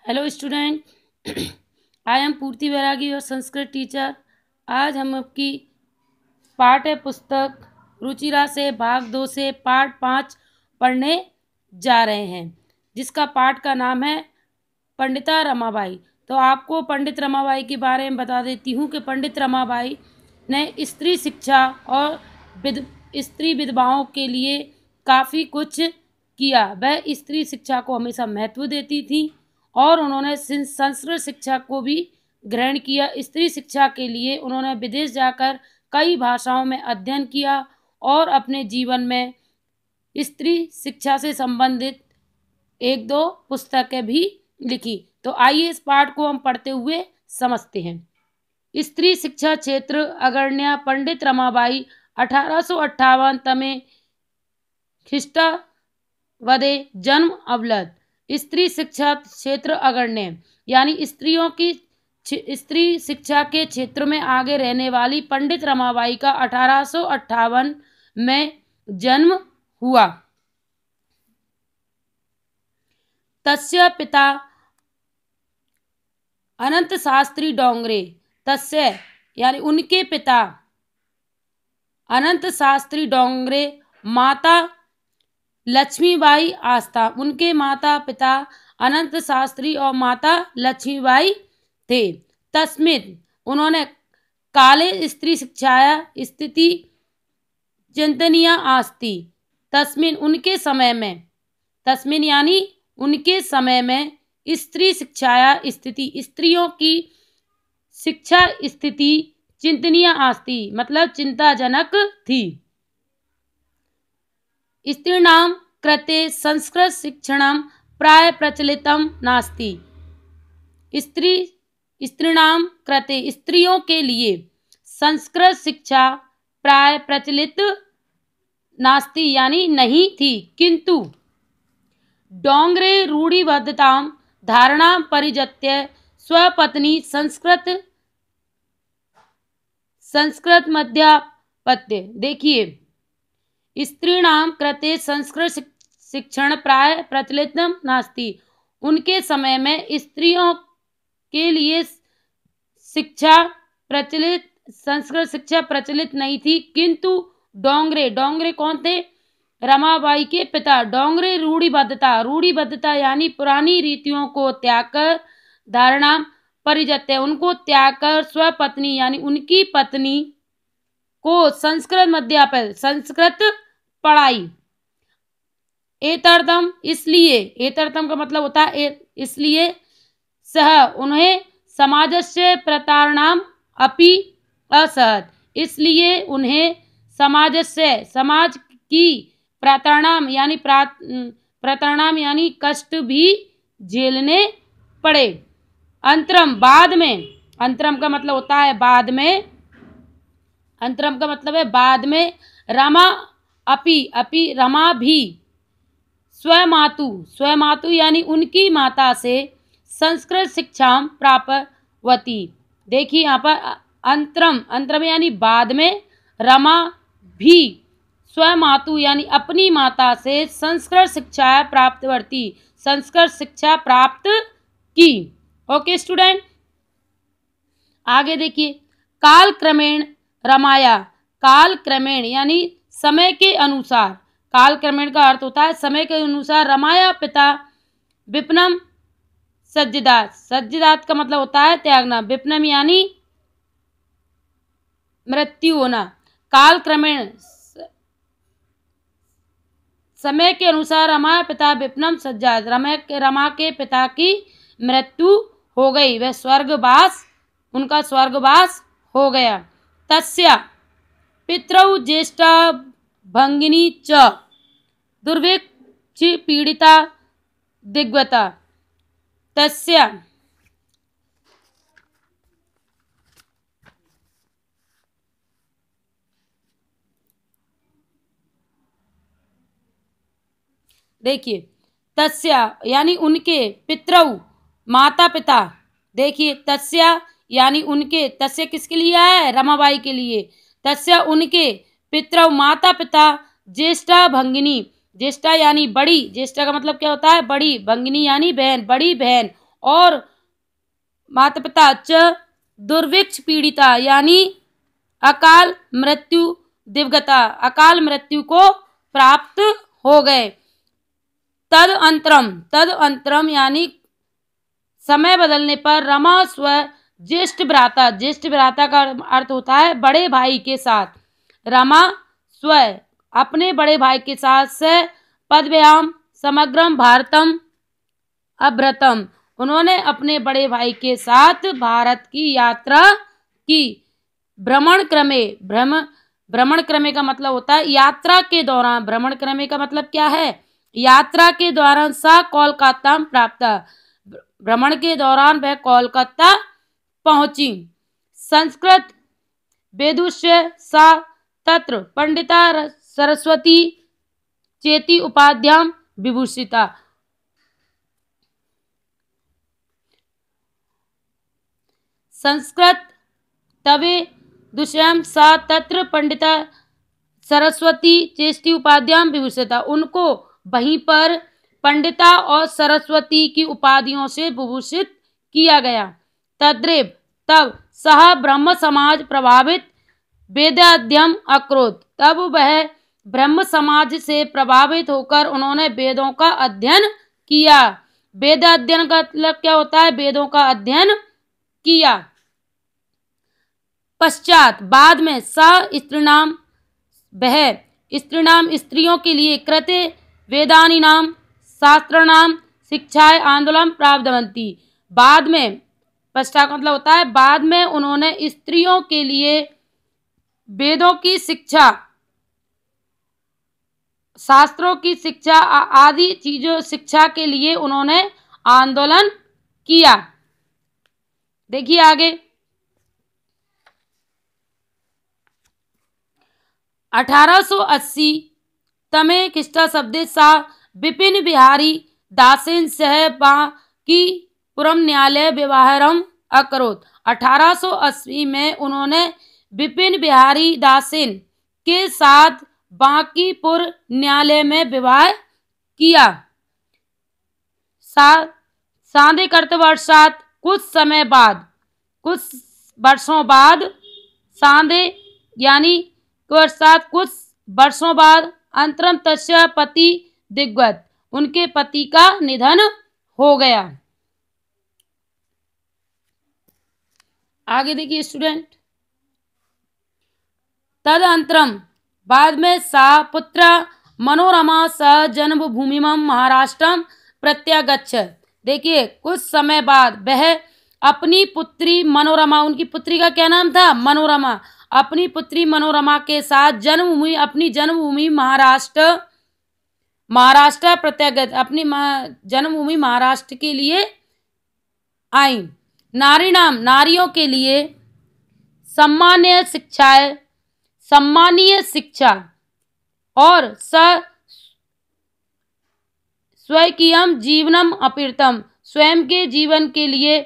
Hello student, I am पूर्ति बैरागी और Sanskrit teacher. आज हम आपकी पाठ्य पुस्तक रुचिरा से भाग 2 से पाठ 5 पढ़ने जा रहे हैं, जिसका पाठ का नाम है पंडिता रमाबाई। तो आपको पंडित रमाबाई के बारे में बता देती हूँ कि पंडित रमाबाई ने स्त्री शिक्षा और स्त्री विधवाओं के लिए काफ़ी कुछ किया। वह स्त्री शिक्षा को हमेशा महत्व देती थी और उन्होंने संस्कृत शिक्षा को भी ग्रहण किया। स्त्री शिक्षा के लिए उन्होंने विदेश जाकर कई भाषाओं में अध्ययन किया और अपने जीवन में स्त्री शिक्षा से संबंधित 1-2 पुस्तकें भी लिखी। तो आइए इस पाठ को हम पढ़ते हुए समझते हैं। स्त्री शिक्षा क्षेत्र अग्रण्या पंडित रमाबाई 1858 तमे ख्रीष्टाब्दे जन्म अवलद। स्त्री शिक्षा क्षेत्र अग्रण्य यानी स्त्रियों की स्त्री शिक्षा के क्षेत्र में आगे रहने वाली पंडित रमाबाई का 1858 में जन्म हुआ। तस्य पिता अनंत शास्त्री डोंगरे। तस्य यानी उनके पिता अनंत शास्त्री डोंगरे, माता लक्ष्मीबाई आस्था। उनके माता पिता अनंत शास्त्री और माता लक्ष्मीबाई थे। तस्मिन् उन्होंने काले स्त्री शिक्षाया स्थिति चिंतनीय आस्ति। तस्मिन् उनके समय में, तस्मिन् यानी उनके समय में, स्त्री शिक्षाया स्थिति स्त्रियों की शिक्षा स्थिति चिंतनीय आस्ति मतलब चिंताजनक थी। स्त्रीणां कृते संस्कृत शिक्षणं प्राय प्रचलितं नास्ति। स्त्रीणां कृते स्त्रियों के लिए संस्कृत शिक्षा प्राय प्रचलित नास्ति यानी नहीं थी, किंतु डोंगरे रूढ़िबद्धतां धारणां परिजत्य स्वपत्नी संस्कृत मध्यापत्य। देखिए, स्त्रीणां कृते संस्कृत शिक्षण प्राय प्रचलित नास्ति। उनके समय में स्त्रियों के लिए संस्कृत शिक्षा प्रचलित नहीं थी, किंतु डोंगरे कौन थे? रमाबाई के पिता। डोंगरे रूढ़िबद्धता यानी पुरानी रीतियों को त्याग कर, धारणा परिजत्य उनको त्याग कर, स्वपत्नी यानी उनकी पत्नी को संस्कृत मध्यापन संस्कृत पढ़ाई। एतर्थम इसलिए, एतर्थम का मतलब होता है इसलिए, सह उन्हें समाजस्य प्रतारणाम अपि असहत। इसलिए उन्हें समाज की प्रतारणाम यानी कष्ट भी झेलने पड़े। अंतरम बाद में, अंतरम का मतलब होता है बाद में, अंतरम का मतलब है बाद में, रमा अपि रमा भी स्वमातु यानी उनकी माता से संस्कृत शिक्षा प्राप्तवती। देखिए यहाँ पर अंतरम यानी बाद में, रमा भी स्वमातु यानी अपनी माता से संस्कृत शिक्षा प्राप्तवती, संस्कृत शिक्षा प्राप्त की। ओके स्टूडेंट, आगे देखिए। काल क्रमेण रमाया, काल क्रमेण यानी समय के अनुसार, काल क्रमेण का अर्थ होता है समय के अनुसार, रमाया पिता विपनम सज्जिदात का मतलब होता है त्यागना, विपनम यानी मृत्यु होना। काल क्रमेण समय के अनुसार रमाया पिता विपनम सज्जात, रमा के पिता की मृत्यु हो गई, वह उनका स्वर्गवास हो गया। तस्या पितरौ ज्येष्ठा भंगिनी च दुर्भिक्ष पीड़िता दिग्वता। तस्या देखिए, तस्या यानी उनके, पितरौ माता पिता। देखिए, तस्या यानी उनके, तस्या किसके लिए है? रमाबाई के लिए। तस्या उनके, पितरौ माता पिता, ज्येष्ठा भंगिनी ज्येष्ठा यानी बड़ी, ज्येष्ठा का मतलब क्या होता है? बड़ी, भंगिनी यानी बहन, बड़ी बहन और माता पिता च दुर्भिक्ष पीड़िता यानी अकाल मृत्यु दिवगता अकाल मृत्यु को प्राप्त हो गए। तद अंतरम यानी समय बदलने पर रमा स्व ज्येष्ठ भ्राता का अर्थ होता है बड़े भाई के साथ, रमा स्व अपने बड़े भाई के साथ से पदव्याम समग्रम भारतम अभ्रतम उन्होंने अपने बड़े भाई के साथ भारत की यात्रा की। भ्रमण क्रमे का मतलब होता है यात्रा के दौरान, भ्रमण क्रमे का मतलब क्या है, यात्रा के दौरान सा कोलकाता प्राप्त, भ्रमण के दौरान वह कोलकाता पहुंची। संस्कृत वेदुष्य सा तत्र पंडिता सरस्वती चेती उपाध्याम विभूषिता। संस्कृत तवे दुष्यम सा तत्र पंडिता सरस्वती चेष्टि उपाध्याम विभूषिता, उनको वहीं पर पंडिता और सरस्वती की उपाधियों से विभूषित किया गया। तद्रेव तब सह ब्रह्म समाज प्रभावित वेदाध्ययन अक्रोध, तब वह ब्रह्म समाज से प्रभावित होकर उन्होंने वेदों का अध्ययन किया। वेदाध्ययन का मतलब क्या होता है, वेदों का अध्ययन किया। पश्चात बाद में स्त्रीणाम वह स्त्रियों के लिए कृते वेदानी नाम शास्त्रनाम शिक्षाएं आंदोलन प्राप्तवंती, बाद में पश्चात मतलब होता है बाद में उन्होंने स्त्रियों के लिए वेदों की शिक्षा, शास्त्रों की शिक्षा आदि चीजों शिक्षा के लिए उन्होंने आंदोलन किया। देखिए आगे 1880 तमे खिस्टा शब्द सा विपिन बिहारी दासेन सह बांकी पुरम न्यायालय व्यवहारम अकरोत। 1880 में उन्होंने विपिन बिहारी दासेन के साथ बांकीपुर न्यायालय में विवाह किया। सांदे कर्तवर्षात कुछ वर्षों बाद सांदे यानी कुछ वर्षों बाद अंतरम तस्य पति दिग्गत, उनके पति का निधन हो गया। आगे देखिए स्टूडेंट, तदंतरम बाद में सा पुत्र मनोरमा स जन्मभूमि महाराष्ट्र प्रत्यागच्छत। देखिए कुछ समय बाद वह अपनी पुत्री मनोरमा, उनकी पुत्री का क्या नाम था, मनोरमा, अपनी पुत्री मनोरमा के साथ अपनी जन्मभूमि महाराष्ट्र प्रत्यागत, अपनी जन्मभूमि महाराष्ट्र के लिए आई। नारियों के लिए सम्मानीय शिक्षा और स्वकीयम जीवनम अपीड़ितम, स्वयं के जीवन के लिए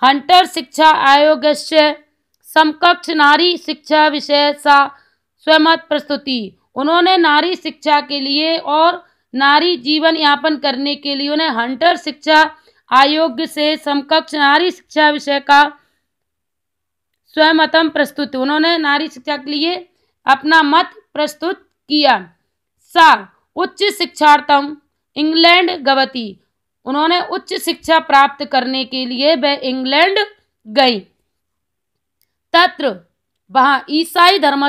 हंटर शिक्षा आयोग से समकक्ष नारी शिक्षा विषय सा स्वमत प्रस्तुति, उन्होंने नारी शिक्षा के लिए और नारी जीवन यापन करने के लिए उन्हें हंटर शिक्षा आयोग से समकक्ष नारी शिक्षा विषय का स्वमतम प्रस्तुत, उन्होंने नारी शिक्षा के लिए अपना मत प्रस्तुत किया। सा उच्च शिक्षार्थम इंग्लैंड गवती, उन्होंने उच्च शिक्षा प्राप्त करने के लिए वह इंग्लैंड गई। तत्र वहां ईसाई धर्म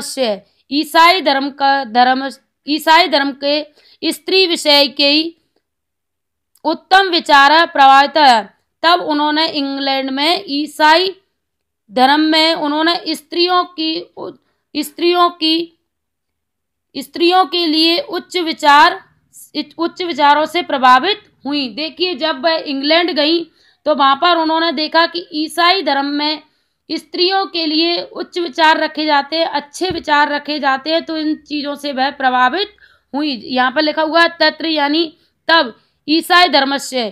के स्त्री विषय के उत्तम विचार प्रभावित है। तब उन्होंने इंग्लैंड में ईसाई धर्म में उन्होंने स्त्रियों के लिए उच्च विचारों से प्रभावित हुई। देखिए जब वह इंग्लैंड गई तो वहां पर उन्होंने देखा कि ईसाई धर्म में स्त्रियों के लिए उच्च विचार रखे जाते हैं, अच्छे विचार रखे जाते हैं, तो इन चीजों से वह प्रभावित हुई। यहाँ पर लिखा हुआ तत्र यानी तब ईसाई धर्म से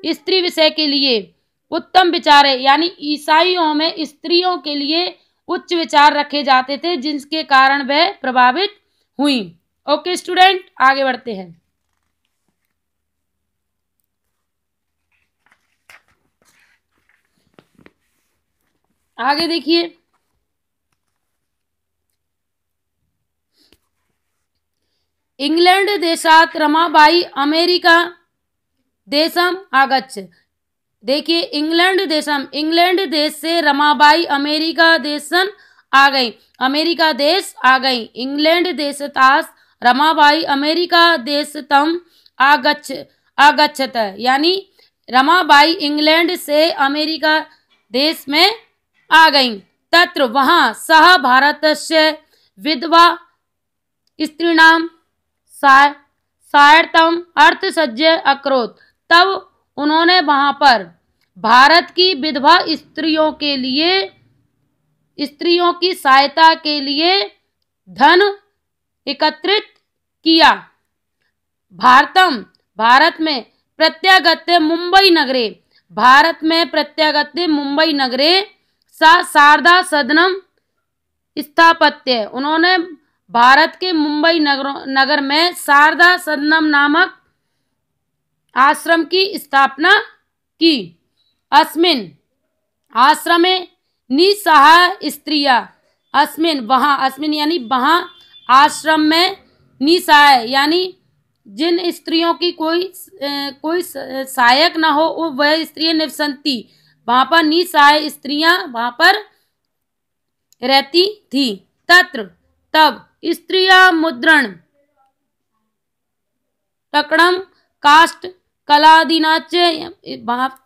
स्त्री विषय के लिए उत्तम विचार है, यानी ईसाइयों में स्त्रियों के लिए उच्च विचार रखे जाते थे जिनके कारण वह प्रभावित हुई। ओके स्टूडेंट, आगे बढ़ते हैं। आगे देखिए, इंग्लैंड देशात रमाबाई अमेरिका देशम आगच्छ। देखिए, इंग्लैंड देश से रमाबाई अमेरिका देशन आ गई, अमेरिका देश आ गई। इंग्लैंड देशतास रमाबाई अमेरिका देश तम आगच्छत, यानी रमाबाई इंग्लैंड से अमेरिका देश में आ गई। तत्र वहां सह भारतस्य विधवा स्त्रीणाम सायर्तम अर्थसज्य अकरोत। तब उन्होंने वहां पर भारत की विधवा स्त्रियों की सहायता के लिए धन एकत्रित किया। भारत में प्रत्यागत्य मुंबई नगरे सा शारदा सदनम स्थापत्य। उन्होंने भारत के मुंबई नगर में शारदा सदनम नामक आश्रम की स्थापना की। अस्मिन आश्रमे निसहाय स्त्रियां, अस्मिन यानी वहां आश्रम में निसहाय यानी जिन स्त्रियों की कोई सहायक ना हो वह स्त्रियां निवसंती, वहां पर निसहाय स्त्रियां वहां पर रहती थी। तब स्त्रियां मुद्रण टकड़म कास्ट कलादिनाच्य,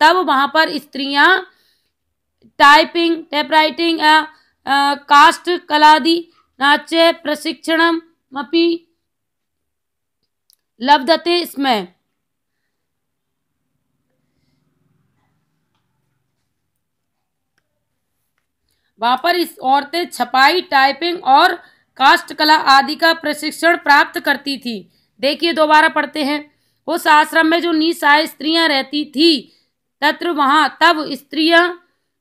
तब वहां पर स्त्रियां टाइपराइटिंग कास्ट कलादि नाट्य प्रशिक्षणम अपि लब्धते इसमें। वहां पर इस औरतें छपाई, टाइपिंग और कास्ट कला आदि का प्रशिक्षण प्राप्त करती थी। देखिए, दोबारा पढ़ते हैं। उस आश्रम में जो निसहाय स्त्रियां रहती थी, तब स्त्रियां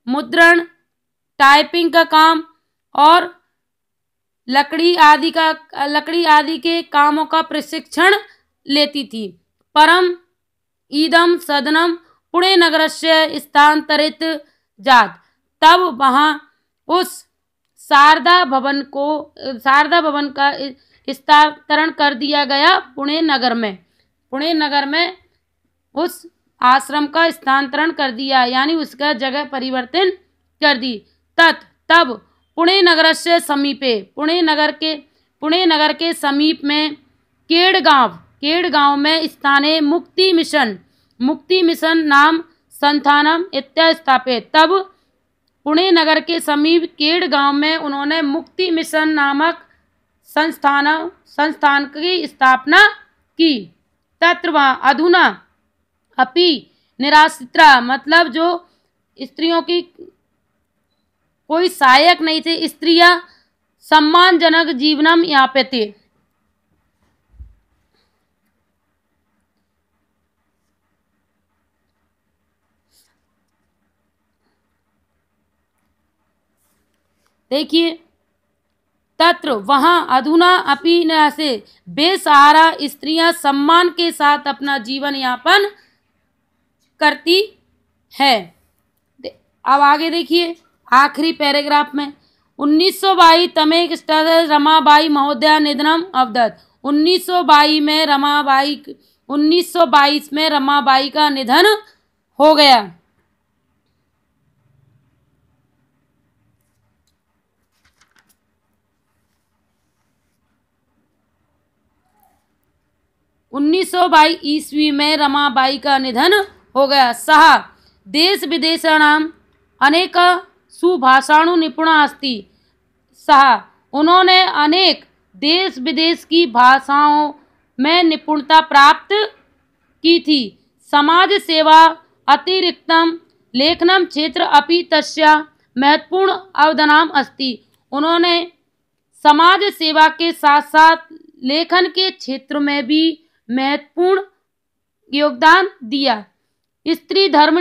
मुद्रण, टाइपिंग का काम और लकड़ी आदि के कामों का प्रशिक्षण लेती थी। परम इदम सदनम पुणे नगरस्य स्थानांतरित जात। तब वहां उस शारदा भवन का स्थानांतरण कर दिया गया पुणे नगर में उस आश्रम का स्थानांतरण कर दिया, यानी उसका जगह परिवर्तन कर दी। तब पुणे नगर के समीप में केड़ गांव में स्थाने मुक्ति मिशन नाम संस्थानम स्थापित। तब पुणे नगर के समीप केड़ गांव में उन्होंने मुक्ति मिशन नामक संस्थान की स्थापना की। तत्र वहां अधुना अपि निराश्रिता, मतलब जो स्त्रियों की कोई सहायक नहीं थे, स्त्रियां सम्मानजनक जीवनम यापते। देखिए, तत्र वहां अधुना अपि से बेसहारा स्त्रियां सम्मान के साथ अपना जीवन यापन करती है। अब आगे देखिए, आखिरी पैराग्राफ में 1922 तमे रमाबाई महोदया निधनम अवदत। 1922 में रमाबाई का निधन हो गया। ईस्वी में रमाबाई का निधन हो गया। सह देश विदेशानाम अनेक सुभाषाणु निपुणा अस्ति। उन्होंने अनेक देश विदेश की भाषाओं में निपुणता प्राप्त की थी। समाज सेवा अतिरिक्तम लेखनम क्षेत्र अपि तस्या महत्वपूर्ण अवदानम अस्ति। उन्होंने समाज सेवा के साथ साथ लेखन के क्षेत्र में भी महत्वपूर्ण योगदान दिया। स्त्री धर्म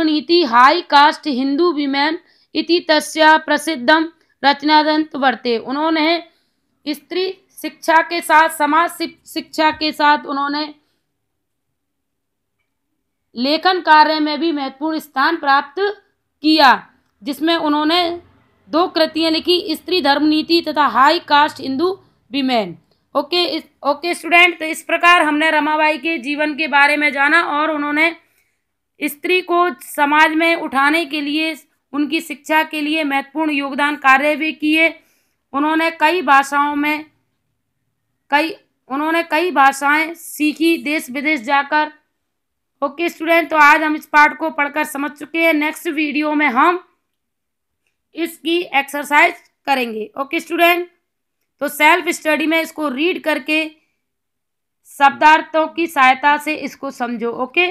नीति हाई कास्ट हिंदू विमेन इति तस्या प्रसिद्धम रचनादंत वर्ते। उन्होंने स्त्री शिक्षा के साथ समाज शिक्षा के साथ उन्होंने लेखन कार्य में भी महत्वपूर्ण स्थान प्राप्त किया। जिसमें उन्होंने 2 कृतियाँ लिखी, स्त्री धर्म नीति तथा high cast Hindu women. Okay student, तो इस प्रकार हमने रमाबाई के जीवन के बारे में जाना और उन्होंने स्त्री को समाज में उठाने के लिए, उनकी शिक्षा के लिए महत्वपूर्ण योगदान कार्य भी किए। उन्होंने कई भाषाएं सीखी देश विदेश जाकर। ओके स्टूडेंट, तो आज हम इस पार्ट को पढ़कर समझ चुके हैं। नेक्स्ट वीडियो में हम इसकी एक्सरसाइज करेंगे। ओके स्टूडेंट, तो सेल्फ स्टडी में इसको रीड करके शब्दार्थों की सहायता से इसको समझो। ओके।